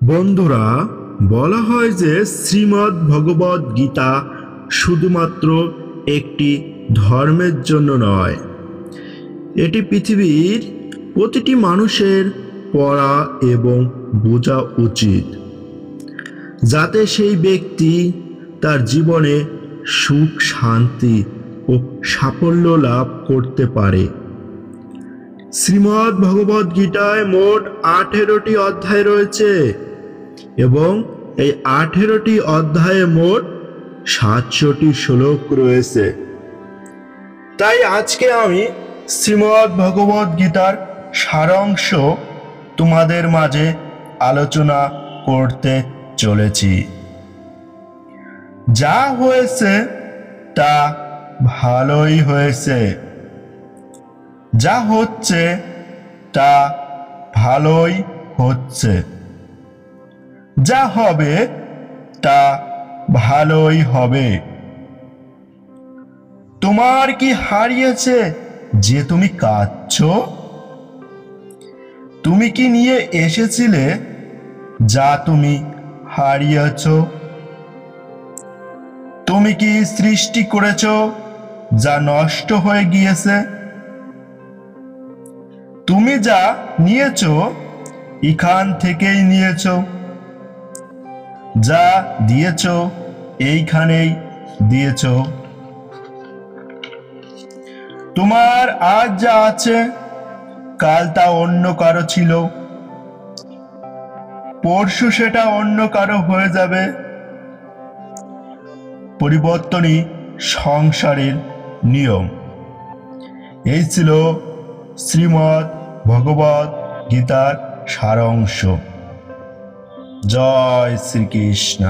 বন্ধুরা, বলা হয় যে শ্রীমদ্ ভগবদ গীতা শুধুমাত্র একটি ধর্মের জন্য নয়, এটি পৃথিবীর প্রতিটি মানুষের পড়া এবং বোঝা উচিত, যাতে সেই ব্যক্তি তার জীবনে সুখ, শান্তি ও সাফল্য লাভ করতে পারে। শ্রীমদ্ ভগবদ গীতায় মোট 18টি অধ্যায় রয়েছে এবং এই 18টি অধ্যায়ে মোট 700টি শ্লোক রয়েছে। তাই আজকে আমি শ্রীমদ্ ভগবদ গীতার সারাংশ তোমাদের মাঝে আলোচনা করতে চলেছি। যা হয়েছে তা ভালোই হয়েছে, যা হচ্ছে তা ভালোই হচ্ছে, যা হবে তা ভালোই হবে। তোমার কি হারিয়েছে যে তুমি কাঁদছো? তুমি কি নিয়ে এসেছিলে যা তুমি হারিয়েছ? তুমি কি সৃষ্টি করেছো যা নষ্ট হয়ে গিয়েছে? তুমি যা নিয়েছো এখান থেকেই নিয়েছো, যা দিয়েছো এইখানেই দিয়েছো। তোমার আজ যা আছে কাল তা অন্য কারো ছিল, পরশু সেটা অন্য কারো হয়ে যাবে। পরিবর্তনই সংসারের নিয়ম। এই ছিল শ্রীমদ্ ভগবদ গীতার সারাংশ। জয় শ্রীকৃষ্ণ।